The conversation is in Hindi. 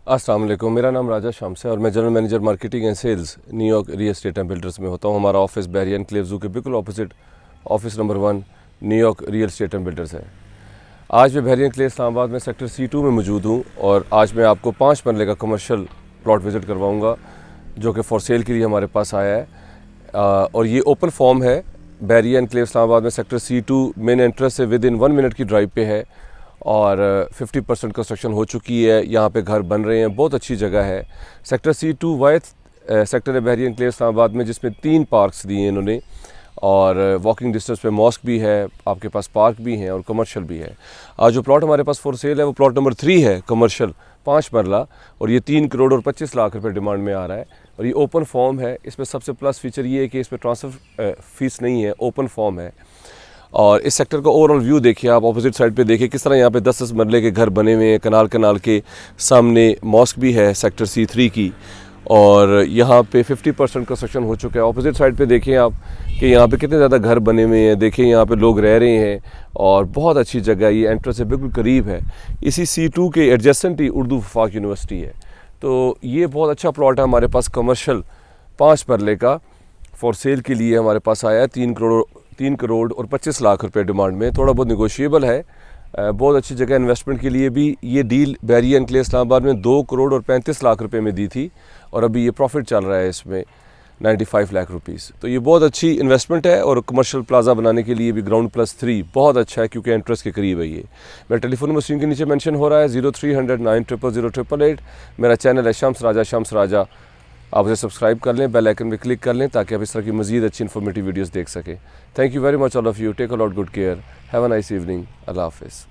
अस्सलाम वालेकुम। मेरा नाम राजा शम्स है और मैं general manager marketing and sales New York real estate and builders में होता हूँ। हमारा ऑफिस बैरियर एनक्लेव ज़ू के बिल्कुल opposite office number 1 New York real estate and builders है। आज मैं बैरियर एनक्लेव इस्लामाबाद में सेक्टर C2 में मौजूद हूँ और आज मैं आपको 5 मरले का कमर्शियल प्लॉट विज़िट करवाऊँगा जो कि फॉर सेल के लिए हमारे पास आया है। और ये ओपन फॉर्म है। बैरियर एनक्लेव इस्लामाबाद में सेक्टर C2 मेन एंट्रेंस से विद इन 1 मिनट की ड्राइव पे है और 50% कंस्ट्रक्शन हो चुकी है। यहाँ पे घर बन रहे हैं, बहुत अच्छी जगह है। सेक्टर C2 वाइड सेक्टर है बैरियर एनक्लेव इस्लामाबाद में, जिसमें 3 पार्क्स दिए हैं इन्होंने और वॉकिंग डिस्टेंस पे मॉस्क भी है, आपके पास पार्क भी हैं और कमर्शियल भी है। आज जो प्लॉट हमारे पास फॉर सेल है वो प्लॉट नंबर 3 है, कमर्शियल 5 मरला, और ये 3 करोड़ और 25 लाख रुपए डिमांड में आ रहा है और ये ओपन फॉर्म है। इसमें सबसे प्लस फीचर ये है कि इसमें ट्रांसफ़र फीस नहीं है, ओपन फॉर्म है। और इस सेक्टर का ओवरऑल व्यू देखिए आप, अपोजिट साइड पे देखिए किस तरह यहाँ पे 10-10 मरले के घर बने हुए हैं। कनाल के सामने मॉस्क भी है सेक्टर C3 की और यहाँ पे 50% कंस्ट्रक्शन हो चुका है। अपोजिट साइड पे देखें आप कि यहाँ पे कितने ज़्यादा घर बने हुए हैं। देखिए यहाँ पे लोग रह रहे हैं और बहुत अच्छी जगह, ये एंट्रेंस से बिल्कुल करीब है। इसी C2 के एडजेसेंट ही उर्दू वफाक यूनिवर्सिटी है। तो ये बहुत अच्छा प्लॉट है हमारे पास, कमर्शियल 5 मरले का फॉर सेल के लिए हमारे पास आया है। 3 करोड़ और 25 लाख रुपए डिमांड में, थोड़ा बहुत निगोशिएबल है। बहुत अच्छी जगह इन्वेस्टमेंट के लिए भी। ये डील बैरियर एनक्लेव इस्लामाबाद में 2 करोड़ और 35 लाख रुपए में दी थी और अभी ये प्रॉफिट चल रहा है इसमें 95 लाख रुपीस। तो ये बहुत अच्छी इन्वेस्टमेंट है और कमर्शियल प्लाजा बनाने के लिए भी ग्राउंड +3 बहुत अच्छा है क्योंकि एंट्रेंस के करीब है ये। मेरा टेलीफोन नंबर स्क्रीन के नीचे मेंशन हो रहा है 0300 9000888। मेरा चैनल है शम्स राजा। आप उसे सब्सक्राइब कर लें, बेल आइकन पे क्लिक कर लें ताकि आप इस तरह की मज़ीद अच्छी इन्फॉर्मेटिव वीडियोस देख सकें। Thank you very much all of you. Take a lot good care. Have a nice evening. अल्लाह हाफ़िज़।